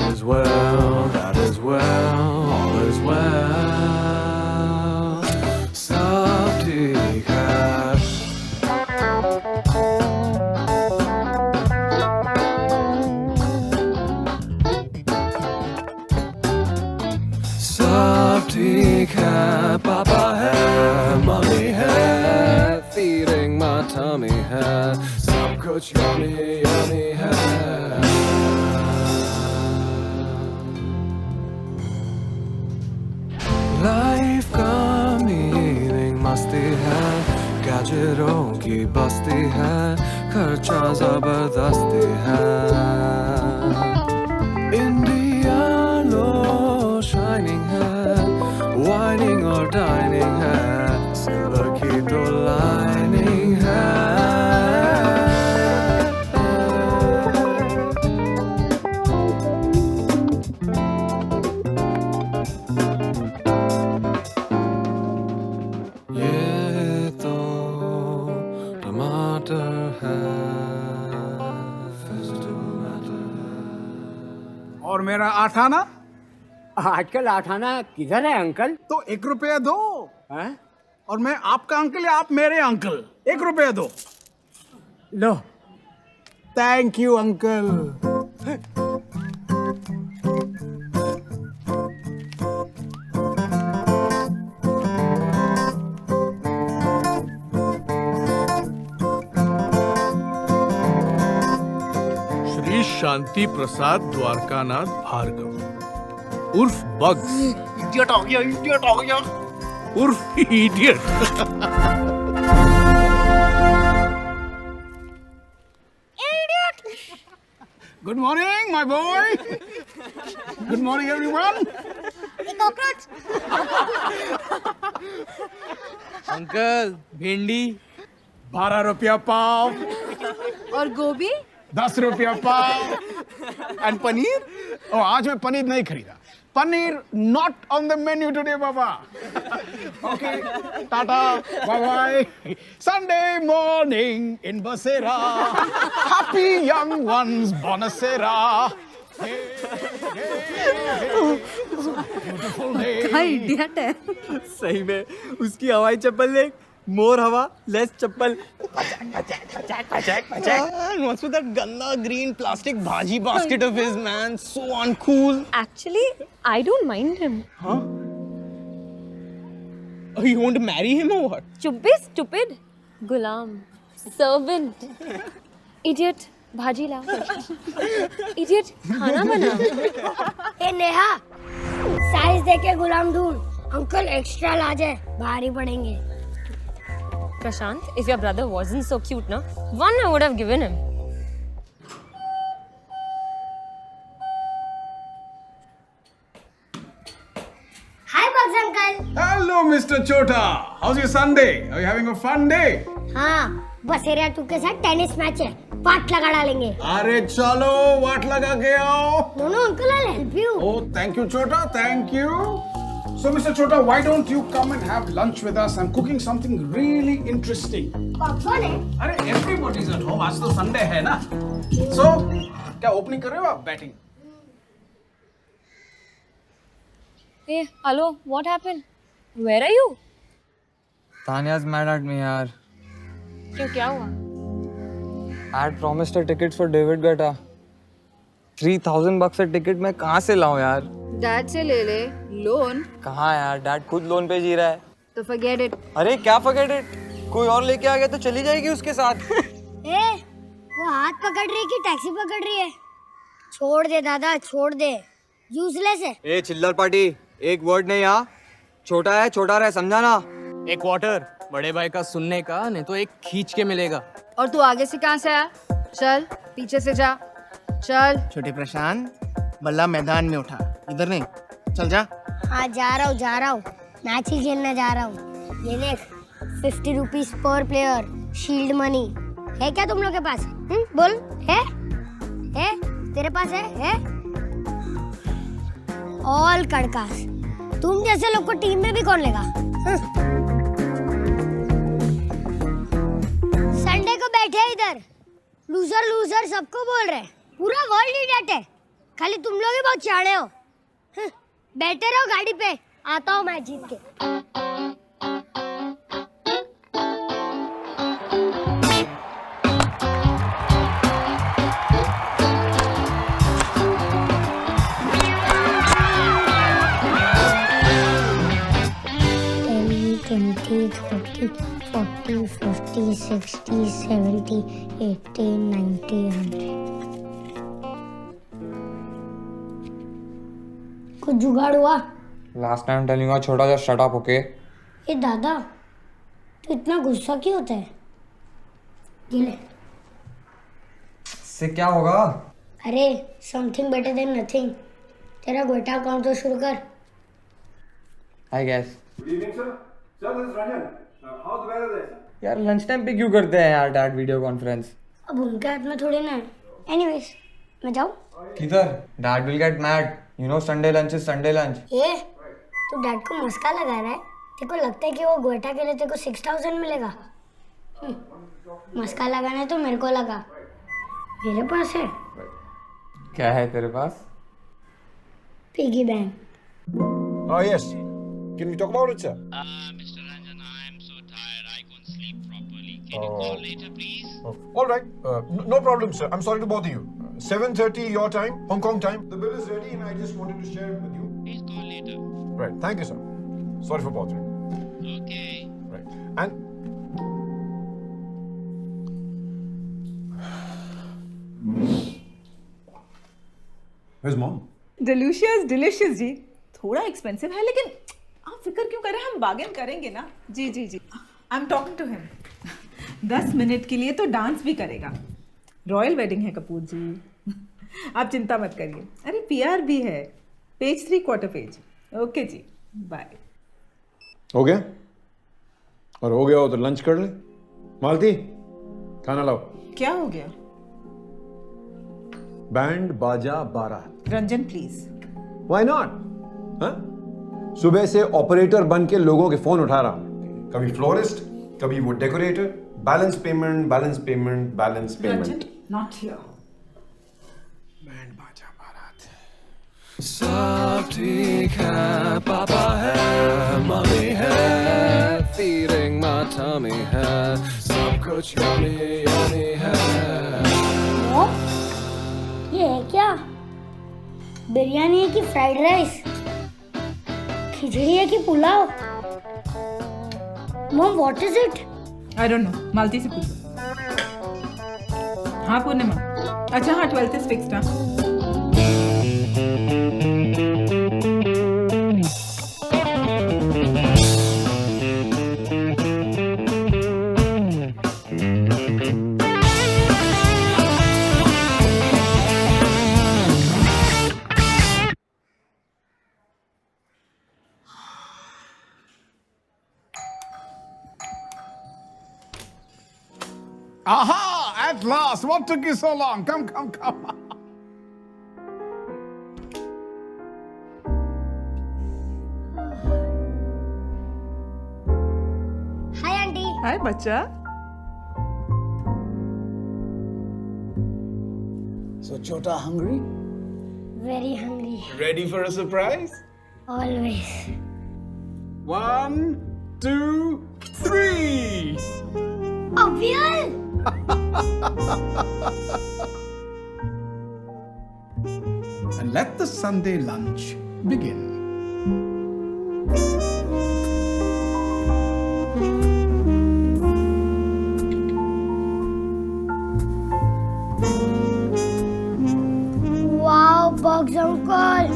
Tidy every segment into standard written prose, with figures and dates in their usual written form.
is well, that is well, all is well. सब ठीक है. सब ठीक है, पापा है, मम्मी है, feeding my tummy है, सब कुछ yummy yummy है. लाइफ का मीनिंग मस्ती है, गैजेटों की बस्ती है, खर्चा जबरदस्ती है. इंडिया लो शाइनिंग है, वाइनिंग और डाइनिंग है, सिल्वर की तो लाइनिंग है. ये तो टमाटर है, vegetable matter. और मेरा आठाना आजकल आठाना किधर है अंकल? तो 1 रुपया दो. हैं? और मैं आपका अंकल या आप मेरे अंकल? 1 रुपया दो. लो. Thank you uncle. Shri Shanti Prasad Dwarkanath Bhargava उर्फ बग्स. इडियट हो गया उर्फ idiot. Good morning my boy. Good morning everyone. Uncle भिंडी 12 रुपया पाव. और गोभी 10 रुपया पाव. एंड पनीर? आज मैं पनीर नहीं खरीदा. Paneer not on the menu today baba. Okay ta-ta bye bye. Sunday morning in Basera. Happy young ones बोनसेरा. Beautiful day. हाँ इडियट है. सही में उसकी हवाई चप्पल देख. मोर हवा लेस चप्पल. And what's with that ganda green plastic bhaji basket of his, man? So uncool. Actually, I don't mind him. Oh, you want to marry him or what? चुप बे stupid. गुलाम. Servant. Idiot. भाजी लाओ. Idiot. खाना बना. ए Neha, size देके गुलाम ढूंढ. Uncle extra large है, भारी पड़ेंगे. Prashant, if your brother wasn't so cute, na, one I would have given him. Hi Bugs uncle. Hello mister Chota. How's your Sunday? Are you having a fun day? हाँ, Basera to के साथ tennis match है. Part लगा डालेंगे. अरे चलो वाट लगा के आओ. No no uncle, I will help you. Oh, thank you, Chota. Thank you. So, Mr. Chota, why don't you come and have lunch with us? I'm cooking something really interesting. Popcorn है. अरे everybody's at home. आज तो Sunday है ना. So, क्या opening कर रहे हो आप? Batting. Hey, hello. What happened? Where are you? Tanya's mad at me, यार. क्यों क्या हुआ? I had promised her tickets for David Guetta. $3,000 a ticket मैं कहाँ से लाऊं यार? डैड से ले ले. लोन. कहाँ यार? डैड खुद लोन पे जी रहा है. तो forget it. अरे क्या forget it? कोई और लेके आ गया तो चली जाएगी उसके साथ. ए, वो हाथ पकड़ रही है कि टैक्सी पकड़ रही है? छोड़ दे दादा, छोड़ दे. यूजलेस है. ए चिल्लर पार्टी, एक वर्ड नहीं यहाँ. छोटा है, छोटा रहे, समझा ना? एक क्वार्टर बड़े भाई का सुनने का, नहीं तो एक खींच के मिलेगा. और तू आगे से कहाँ से आया? चल पीछे से जा. चल. छोटे प्रशांत, बल्ला मैदान में उठा, इधर नहीं. चल जा. हाँ जा रहा हूँ. मैच ही खेलने जा रहा हूँ. ये देख, 50 rupees per player. Shield money है क्या तुम लोग के पास? बोल. है? तेरे पास है? ऑल कड़कास. तुम जैसे लोग को टीम में भी कौन लेगा? संडे को बैठे इधर लूजर सबको बोल रहे. पूरा वर्ल्ड इडियट है. खाली तुम लोग ही बहुत चाड़े हो। बैठे रहो गाड़ी पे, आता हूँ मैं जीत के। ट्वेंटी 30 40 50 60 70 80 90 100। कुछ जुगाड़ हुआ? Last time telling you छोटा just shut up, okay? ए दादा, तो इतना गुस्सा क्यों होता है? ये ले। इससे क्या होगा? अरे समथिंग बेटर देन नथिंग। तेरा गोटा अकाउंट तो शुरू कर। I guess. Good evening, sir. Sir, this is Ranjan. How's the weather there, sir? यार लंच टाइम पे क्यों करते हैं यार डैड वीडियो कॉन्फ्रेंस? अब उनके हाथ में थोड़ी ना है। एनीवेज, मैं जाऊँ? किधर? Dad will get mad. You know Sunday lunch is Sunday lunch. ए, तू डैड को मस्का लगा रहा है? तेरे को लगता है कि वो गोटा के लिए तेरे को 6000 मिलेगा? मस्का लगाना है तो मेरे को लगा। मेरे पास है। क्या है तेरे पास? Piggy bank. Oh, yes. Can we talk about it, sir? Mr. Ranjan, I am so tired. I can't sleep properly. Can you call later, please? All right. No problem, sir. I'm sorry to bother you. 7:30 your time, Hong Kong time. The bill is ready and I just wanted to share it with you. Please call later. Right. Thank you, sir. Sorry for bothering. Okay. Right. And where's mom? Delicious जी। थोड़ा expensive है लेकिन आप फिक्र क्यों कर रहे हैं, हम बार्गेन करेंगे ना। जी जी जी, I am talking to him. 10 minute के लिए तो डांस भी करेगा। रॉयल वेडिंग है कपूर जी, आप चिंता मत करिए। अरे पीआर भी है, पेज 3 क्वार्टर पेज। ओके जी, बाय। हो गया? और हो गया हो तो लंच कर ले। मालती, खाना लाओ। क्या हो गया? बैंड बाजा बारात। रंजन प्लीज। Why not? हाँ? सुबह से ऑपरेटर बन के लोगों के फोन उठा रहा हूं। कभी फ्लोरिस्ट, कभी वो decorator. Balance payment, balance payment, balance payment. Not here. Band बाजा बारात। सब ठीक है, पापा है, मम्मी है, feeding my tummy है, सब कुछ yummy yummy है। ये है क्या? बिरयानी है कि फ्राइड राइस? खिचड़ी है कि pulao? Mom, what is it? I don't know, Malti से पूछो। हाँ पूर्णिमा, अच्छा हाँ 12th इज फिक्स्ड। हाँ Aha! At last! What took you so long? Come. Hi aunty. Hi बच्चा। So, Chota, hungry? Very hungry. Ready for a surprise? Always. 1, 2, 3. Abhyal! And let the Sunday lunch begin. Wow, Bugs uncle!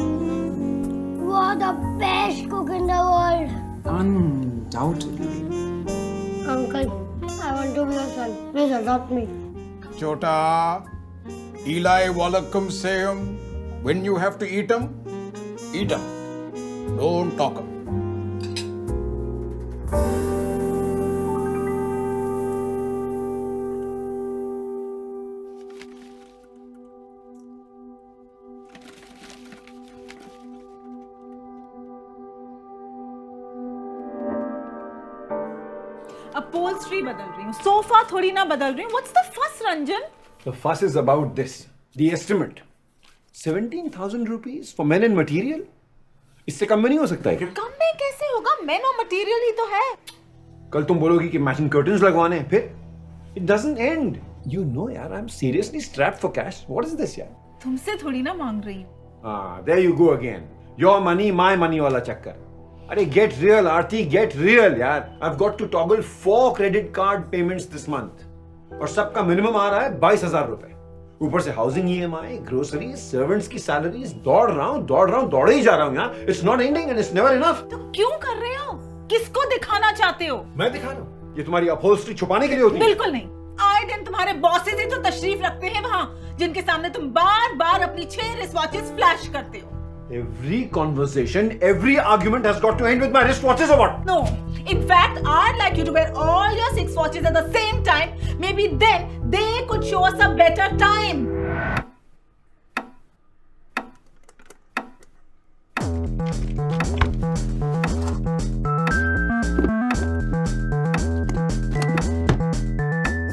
You are the best cook in the world. Undoubtedly. Uncle, I want to be your son. Please adopt me. Chota, Eli Wallacum say when you have to eat 'em, eat 'em. Don't talk 'em. Upholstery बदल रही हूँ, sofa थोड़ी ना बदल रही हूँ। What's the फस Ranjan? The fuss is about this. The estimate. 17,000 rupees for men and material? इससे कम में नहीं हो सकता है क्या? कम में कैसे होगा? मेन और मटेरियल ही तो है. कल तुम बोलोगी कि मैचिंग कर्टन्स लगवाने हैं, फिर it doesn't end. You know यार, I'm seriously strapped for cash. What is this यार? तुमसे थोड़ी ना मांग रही हूँ. There you go again. Your money, my money वाला चक्कर. अरे get real, Aarti, get real यार. I've got to toggle 4 credit card payments this month. और सबका मिनिमम आ रहा है 22,000 रुपए. ऊपर से हाउसिंग EMI, ग्रोसरी, सर्वेंट्स की सैलरीज, दौड़ ही जा रहा हूँ यार. It's not ending and it's never enough. तो क्यों कर रहे हो? किसको दिखाना चाहते हो? मैं दिखा रहा हूँ. ये तुम्हारी अपहोल्स्ट्री छुपाने के लिए होती है? बिल्कुल नहीं. आए दिन तुम्हारे बॉसेस ही तो तशरीफ रखते हैं वहाँ, जिनके सामने तुम बार-बार अपनी 6 रिस्टवॉचेस फ्लैश करते हो. Every conversation, every argument has got to end with my wristwatches or what? No. In fact, I'd like you to wear all your 6 watches at the same time. Maybe then they could show us a better time.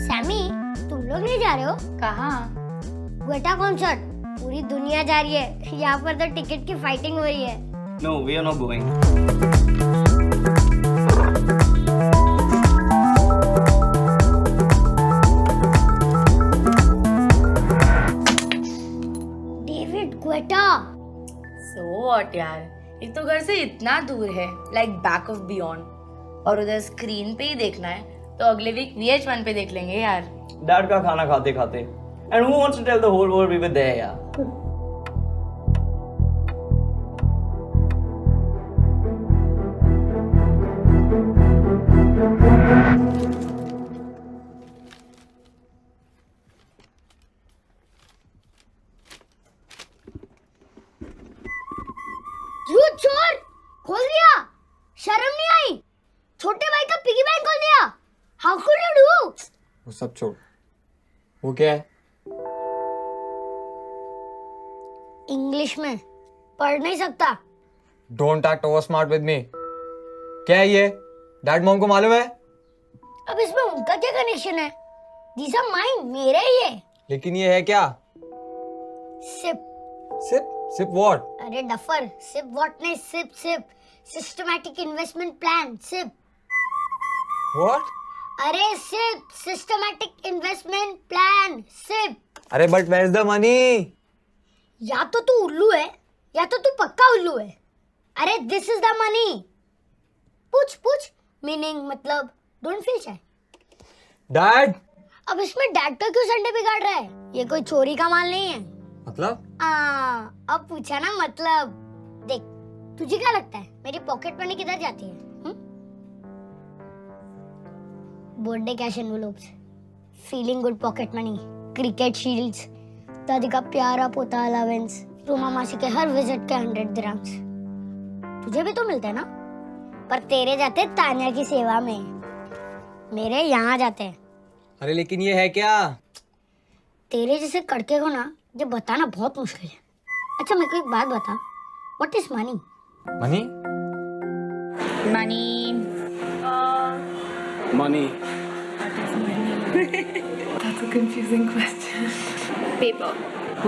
Sammy, तुम लोग नहीं जा रहे हो? कहाँ? Guetta concert. पूरी दुनिया जा रही है. यहाँ पर तो टिकट की फाइटिंग हो रही है. No, we are not going. David Guetta. So what यार? एक तो घर से इतना दूर है, like back of beyond. और उधर स्क्रीन पे ही देखना है, तो अगले वीक VH1 पे देख लेंगे यार. Dad का खाना खाते खाते. And who wants to tell the whole world we were there, यार? यू चोर! खोल दिया. शर्म नहीं आई? छोटे भाई का पिगी बैंक खोल दिया. How could you do? वो सब छोड़. वो क्या है? इंग्लिश में पढ़ नहीं सकता. Don't act over smart with me. क्या है ये? डैड मॉम को मालूम है? अब इसमें उनका क्या कनेक्शन है? These are mine, मेरे ही है. लेकिन ये है क्या? सिप. सिप? SIP what? अरे डफर. सिप व्हाट नहीं, SIP SIP. Systematic investment plan. SIP. What? अरे SIP. Systematic investment plan. SIP. अरे but where's the money? या तो तू उल्लू है या तो तू पक्का उल्लू है. अरे दिस इज द मनी. पूछ पूछ. मीनिंग मतलब डोंट फील शाय. डैड. अब इसमें डैड का क्यों संडे बिगाड़ रहा है? ये कोई चोरी का माल नहीं है. मतलब? अब पूछा ना मतलब. देख, तुझे क्या लगता है मेरी पॉकेट मनी किधर जाती है? Birthday cash envelopes, feeling good pocket money, cricket shields, दादी का प्यारा पोता अलावेंस, रूमा मासी के हर विजिट के 100 दिरहम्स. तुझे भी तो मिलते हैं ना, पर तेरे जाते तानिया की सेवा में, मेरे यहाँ जाते हैं. अरे लेकिन ये है क्या? तेरे जैसे कड़के को ना ये बताना बहुत मुश्किल है. अच्छा मेरे को एक बात बता, what is money? Money? Money. That's a confusing question. Paper.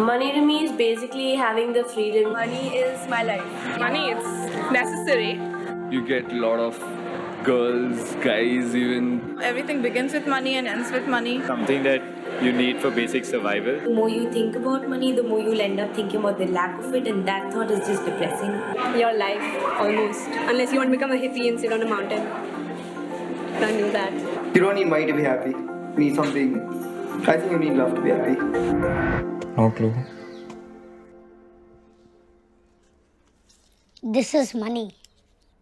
Money to me is basically having the freedom. Money is my life. Money is necessary. You get a lot of girls, guys, even Everything begins with money and ends with money. Something that you need for basic survival. The more you think about money, the more you'll end up thinking about the lack of it, and that thought is just depressing. Your life, almost. Unless you want to become a hippie and sit on a mountain. Can't do that. You don't need money to be happy. You need something. I think you need love to be happy. No clue. This is money.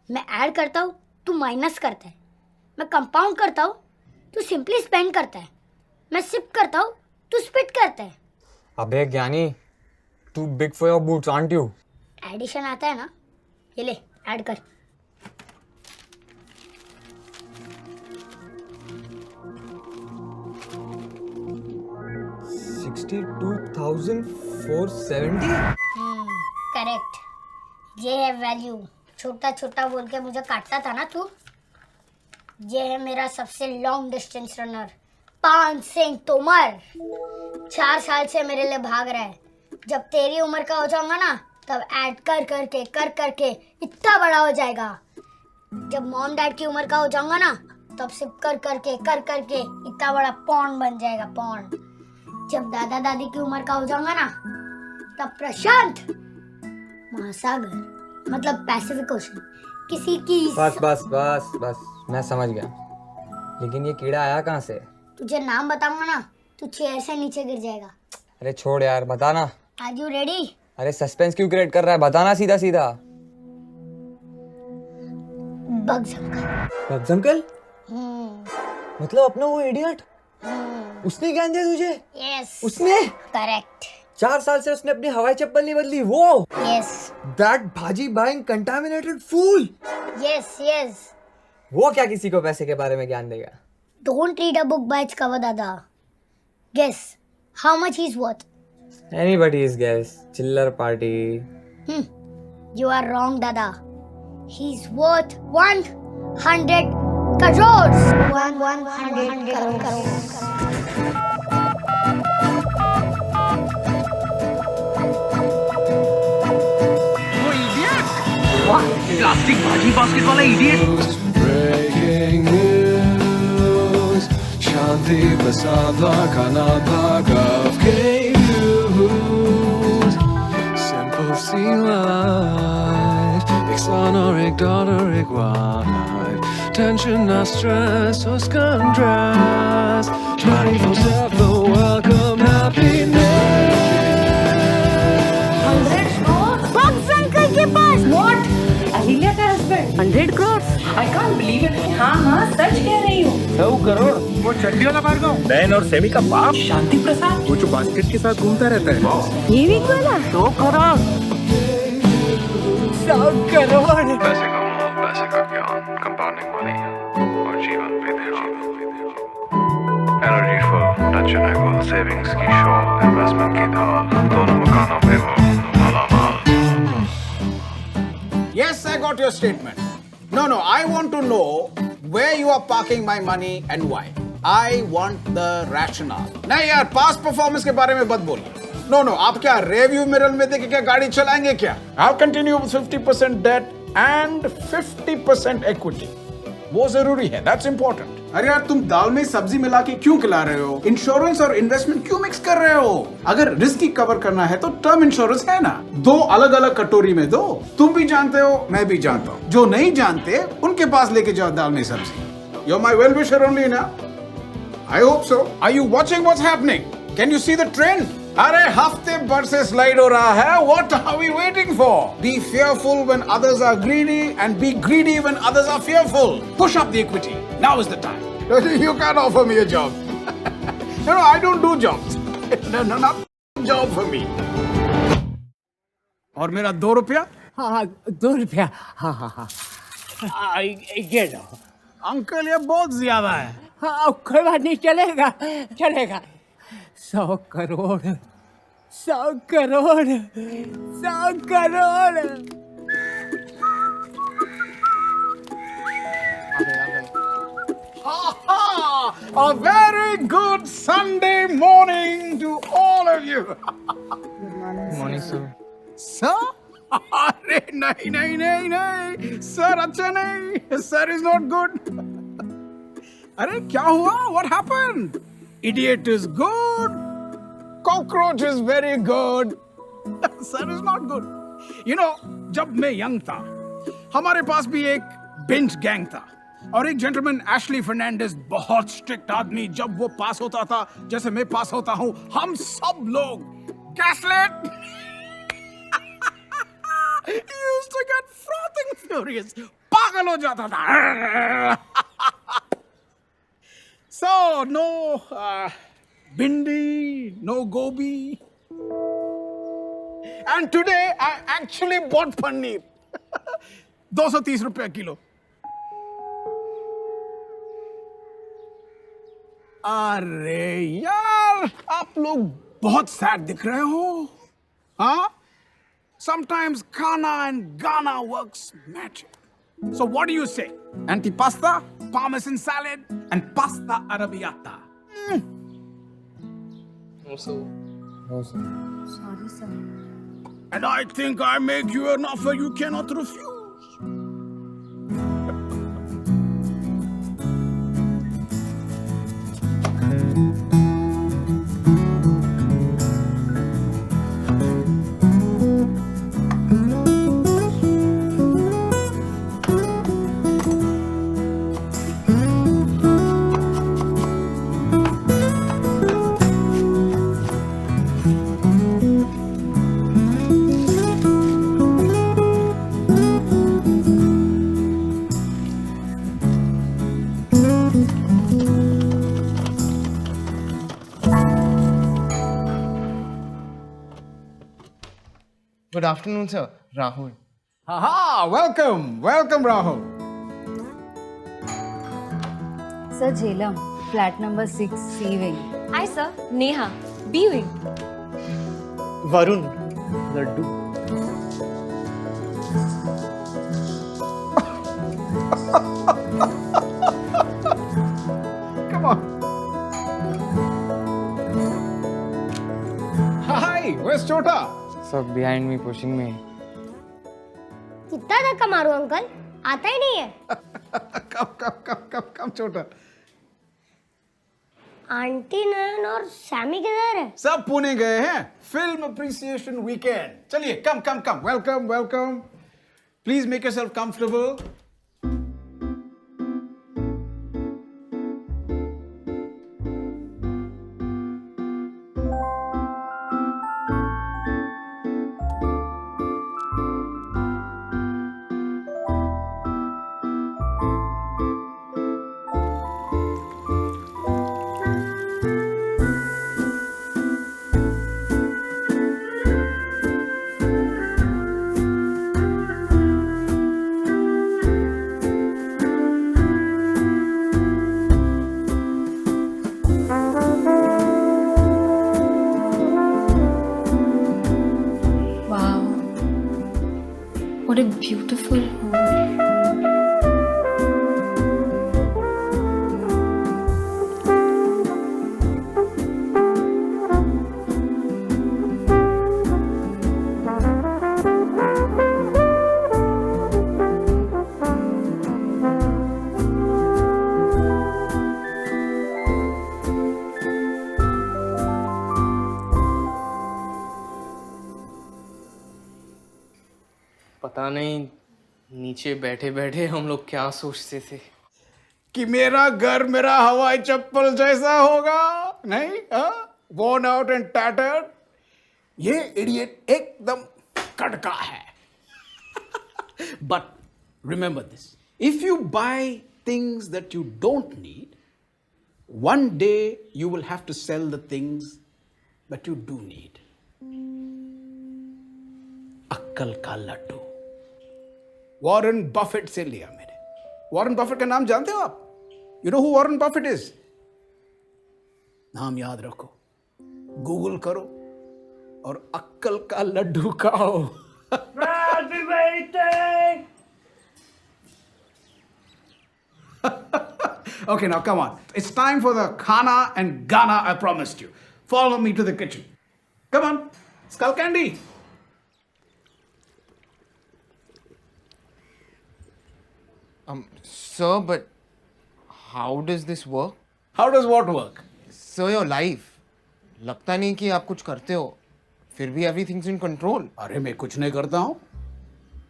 मैं add करता हूँ, तू minus करता है. मैं compound करता हूँ, तू सिंपली स्पेंड करता है. मैं सिप करता हूँ, तू स्पिट करता है. अबे ज्ञानी, too big for your boots, aren't you? Edition आता है ना, ये ले ऐड कर. $62,470? करेक्ट. ये है वैल्यू. छोटा छोटा बोल के मुझे काटता था ना तू. ये है मेरा सबसे लॉन्ग डिस्टेंस रनर, पान सिंह तोमर. 4 साल से मेरे लिए भाग रहा है. जब तेरी उम्र का हो जाऊंगा ना तब ऐड कर करके इतना बड़ा हो जाएगा। जब मॉम डैड की उम्र का हो जाऊंगा ना तब सिर्फ कर करके इतना बड़ा पॉन्ड बन जाएगा, पॉन्ड। जब दादा दादी की उम्र का हो जाऊंगा ना तब प्रशांत महासागर मतलब पैसिफिक ओशन किसी की। बस मैं समझ गया, लेकिन ये कीड़ा आया कहाँ से? तुझे नाम बताऊंगा ना तू चेयर से नीचे गिर जाएगा। अरे छोड़ यार, बताना। Are you ready? अरे सस्पेंस क्यों क्रिएट कर रहा है, बताना सीधा सीधा। Bugs uncle. Bugs uncle? मतलब अपना वो इडियट? उसने ज्ञान दिया तुझे? यस। उसने? करेक्ट। 4 साल से उसने अपनी हवाई चप्पल नहीं बदली, वो? यस। That भाजी बाइंग contaminated fool. यस। वो क्या किसी को पैसे के बारे में ज्ञान देगा? Don't read a book by its cover, Dada. Guess how much he's worth. Anybody's guess. Chiller party. You are wrong, Dada. He's worth 100 crores. 100 crores. Plastic भाजी बास्केट वाला idiot. Breaking news. Shanti Prasad Dwarkana Bhargav gave news. Simple sea life. Ek son aur ek daughter ek wife. Tension na stress uska dress. 24/7 welcome happiness. 100 crores? Bugs uncle के पास. What? Ahilya का husband 100 crores? I can't believe it. हाँ सच कह रही हूँ। 100 करोड़? वो चड्डी वाला भार्गव? बहन और सेमी का बाप शांति प्रसाद वो जो बास्केट के साथ घूमता रहता है। ये वीक वाला 100 करोड़। 100 करोड़। पैसे का मोह, पैसे का ज्ञान, कंपाउंडिंग मनी और जीवन पे ध्यान। एनर्जी फुल, टच एंड एगो, सेविंग्स की शॉल, इन्वेस्टमेंट की ढाल, दोनों मकानों पे वो मालामाल। Yes, I got your statement. No, I want to know where you are parking my money and why. I want the rationale. नहीं यार, past performance के बारे में मत बोलिए. No, आप क्या रिव्यू मिरर में देख के क्या गाड़ी चलाएंगे क्या? I'll continue with 50% debt and 50% equity. वो जरूरी है, that's important. अरे यार तुम दाल में सब्जी मिला के क्यों खिला रहे हो? इंश्योरेंस और इन्वेस्टमेंट क्यों मिक्स कर रहे हो? अगर रिस्क ही कवर करना है तो टर्म इंश्योरेंस है ना, 2 अलग अलग कटोरी में दो। तुम भी जानते हो, मैं भी जानता हूँ। जो नहीं जानते उनके पास लेके जाओ दाल में सब्जी। You're my well wisher only ना? I hope so. Are you watching what's happening? Can you see the trend? अरे हफ्ते भर से स्लाइड हो रहा है। What are we waiting for? Be fearful when others are greedy and be greedy when others are fearful. Push up the equity. Now is the time. You can't offer me a job. No, I don't do jobs. No, not job for me. और मेरा 2 रुपया? हाँ 2 रुपया। हाँ ये लो। Uncle ये बहुत ज्यादा है। हाँ कोई बात नहीं, चलेगा। 100 crore 100 crore 100 crore. A very good Sunday morning to all of you. Morning, sir. Sir? अरे नहीं सर अच्छा नहीं, सर इज नॉट गुड। अरे क्या हुआ? What happened? Idiot is good, cockroach is very good, sir is not good. You know, जब मैं young था हमारे पास भी एक बेंच गैंग था और एक जेंटलमैन एशली फर्नांडिस, बहुत स्ट्रिक्ट आदमी। जब वो पास होता था जैसे मैं पास होता हूँ, हम सब लोग गैसलेट used to get frothing furious, पागल हो जाता था। So no bindi, no gobi, and today I actually bought paneer. 230 रुपया किलो। अरे यार आप लोग बहुत सैड दिख रहे हो। हाँ? Sometimes Kana and Ghana works magic. So what do you say? Antipasta, parmesan salad, and pasta arrabbiata. Sorry, sir. And I think I make you an offer you cannot refuse. Good afternoon, sir. Rahul. Haha, welcome, welcome Rahul. Sir, Jhelum, flat number 6, C wing. Hi, sir. Neha, B wing. Varun, Laddu. Come on. Hi, where's Chota? सब behind me, pushing me. कितना धक्का मारूं uncle, आता ही नहीं है। Come Chota. Aunty नयन और Sami किधर है? सब पुणे गए हैं फिल्म अप्रिसिएशन वीकेंड. चलिए, come. Welcome. Please make yourself comfortable. What a beautiful home. पता नहीं नीचे बैठे बैठे हम लोग क्या सोचते थे कि मेरा घर मेरा हवाई चप्पल जैसा होगा. नहीं, worn out and tattered. ये इडियट एकदम कड़का है. But remember this, if you buy things that you don't need, one day you will have to sell the things that you do need. अक्कल का लड्डू. वॉरेन बफेट से लिया मैंने. Warren Buffett का नाम जानते हो आप? You know who Warren Buffett is? नाम याद रखो, गूगल करो और अक्कल का लड्डू खाओ. Okay, now come on. It's time for the khana and Ghana I promised you. Follow me to the kitchen. Come on, skull candy. Sir, but how does this work? How does what work? Sir, your life. लगता नहीं कि आप कुछ करते हो, फिर भी everything's in control. अरे मैं कुछ नहीं करता हूँ.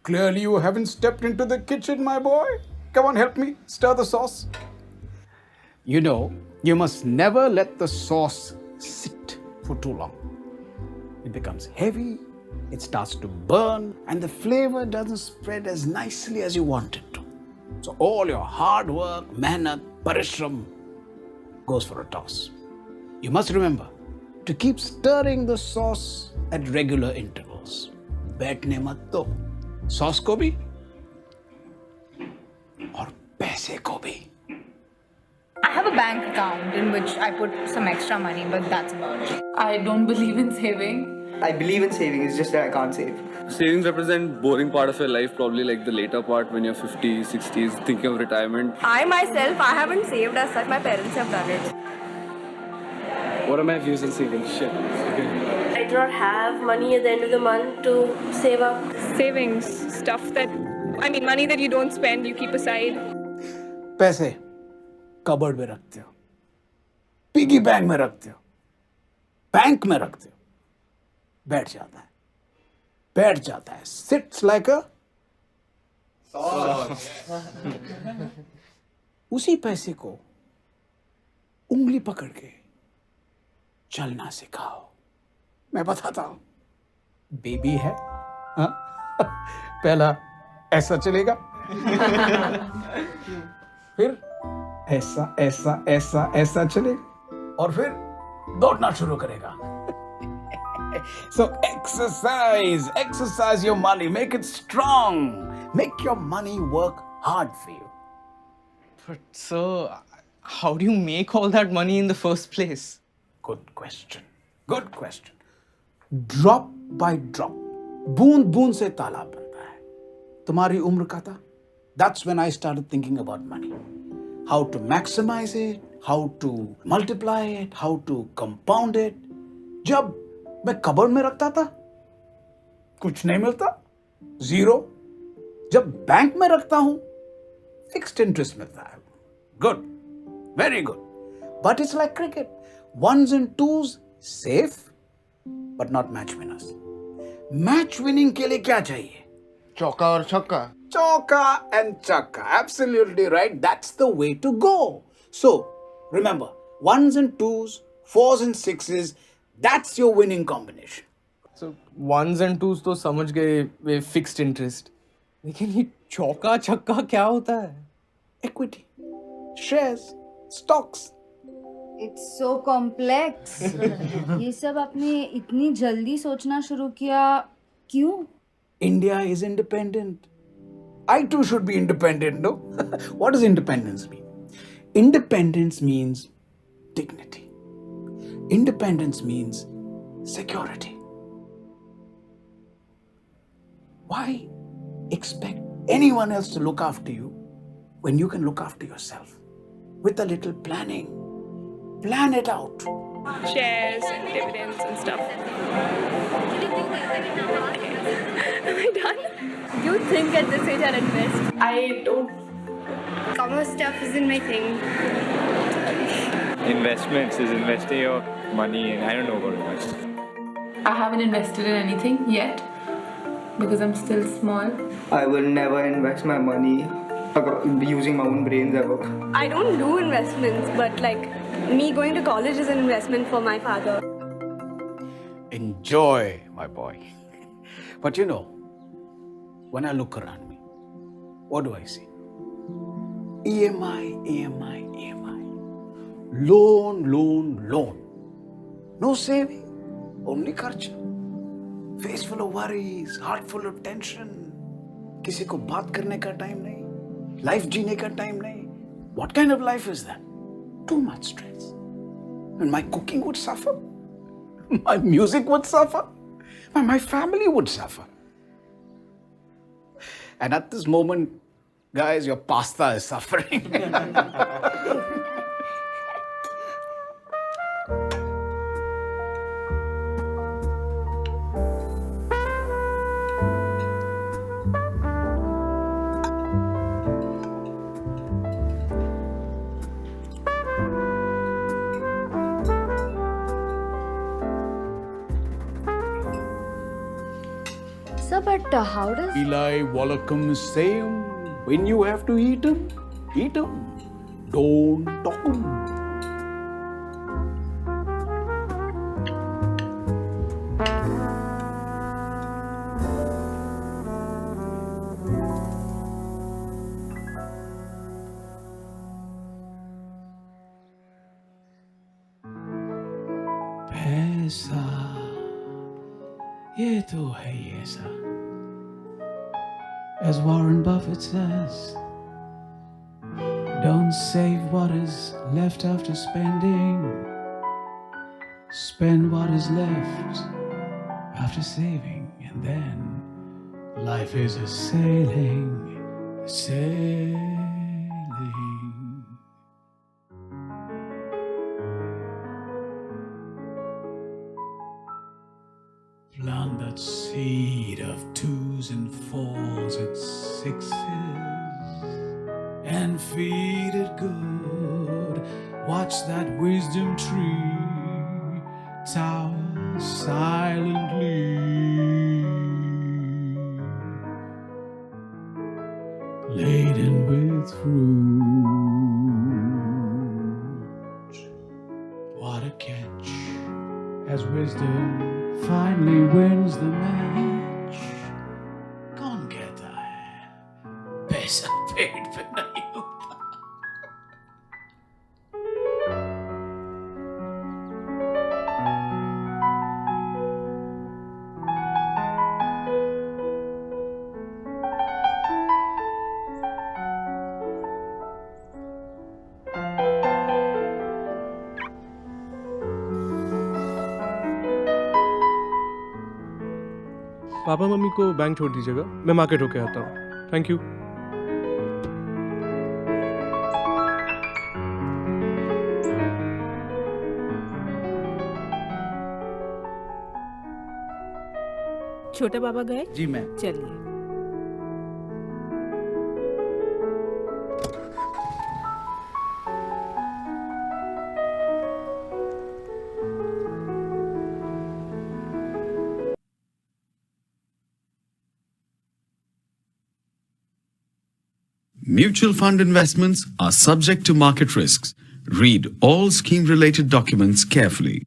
Clearly you haven't stepped into the kitchen, my boy. Come on, help me stir the sauce. You know, you must never let the sauce sit for too long. It becomes heavy, it starts to burn, and the flavor doesn't spread as nicely as you want it to. So all your hard work, mehnat, parishram goes for a toss. You must remember to keep stirring the sauce at regular intervals. बैठने मत दो. Sauce को भी और पैसे को भी. I have a bank account in which I put some extra money, but that's about it. I don't believe in saving. I believe in saving, it's just that I can't save. Savings represent boring part of your life, probably like the later part when you're 50s, 60s, thinking of retirement. I myself, I haven't saved as such. My parents have done it. What are my views on saving? Shit. Okay. I do not have money at the end of the month to save up. Savings, stuff that, I mean, money that you don't spend, you keep aside. पैसे cupboard में रखते हो, piggy bank में रखते हो, bank में रखते हो, बैठ जाता है, सिट्स लाइक अ उसी पैसे को उंगली पकड़ के चलना सिखाओ। मैं बताता हूं, बेबी है, हाँ? पहला ऐसा चलेगा, फिर ऐसा ऐसा ऐसा ऐसा चलेगा, और फिर दौड़ना शुरू करेगा। So exercise your money, make it strong, make your money work hard for you. But sir, how do you make all that money in the first place? Good question. Drop by drop, बूंद बूंद से तालाब बनता है। तुम्हारी उम्र का था, that's when I started thinking about money. How to maximize it, how to multiply it, how to compound it. जब मैं कबर्ड में रखता था, कुछ नहीं मिलता, जीरो। जब बैंक में रखता हूं, फिक्स्ड इंटरेस्ट मिलता है। Good, very good. But it's like cricket, ones and twos safe, but not match winners. Match winning के लिए क्या चाहिए? चौका और छक्का। Choka and chakka. Absolutely right. That's the way to go. So, remember, ones and twos, fours and sixes, that's your winning combination. So ones and twos तो समझ गए, वे fixed interest. लेकिन ये चौका छक्का क्या होता है? Equity, shares, stocks. It's so complex. ये सब आपने इतनी जल्दी सोचना शुरू किया, क्यों? India is independent. I too should be independent, no? What does independence mean? Independence means dignity. Independence means security. Why expect anyone else to look after you when you can look after yourself? With a little planning. Plan it out. Shares and dividends and stuff. Am I done? You think at this age I'll invest? I don't. Commerce stuff isn't my thing. Investments is investing your money in, I don't know about much. I haven't invested in anything yet because I'm still small. I will never invest my money using my own brains ever. I don't do investments, but like me going to college is an investment for my father. Enjoy, my boy. But you know, when I look around me, what do I see? EMI. Loan. No saving, only kharcha. Face full of worries, heart full of tension. किसी को बात करने का time नहीं, life जीने का time नहीं. What kind of life is that? Too much stress. And my cooking would suffer. My music would suffer. My family would suffer. And at this moment, guys, your pasta is suffering. Sir, but how does... Eli Wallacom same. When you have to eat them, eat them. Don't talk them. पैसा ये तो है ही ऐसा. As Warren Buffett says, don't save what is left after spending. Spend what is left after saving, and then life is a sailing. Seed of 2s and 4s and 6s, and feed it good. Watch that wisdom tree tower silently, laden with fruit. What a catch, as wisdom finally wins the match. कौन कहता है पैसा पेट पे नहीं होता? Papa mummy को bank छोड़ दीजिएगा, मैं मार्केट होके आता हूँ। Thank you. छोटे बाबा गए? जी मैम। चलिए। Mutual fund investments are subject to market risks. Read all scheme-related documents carefully.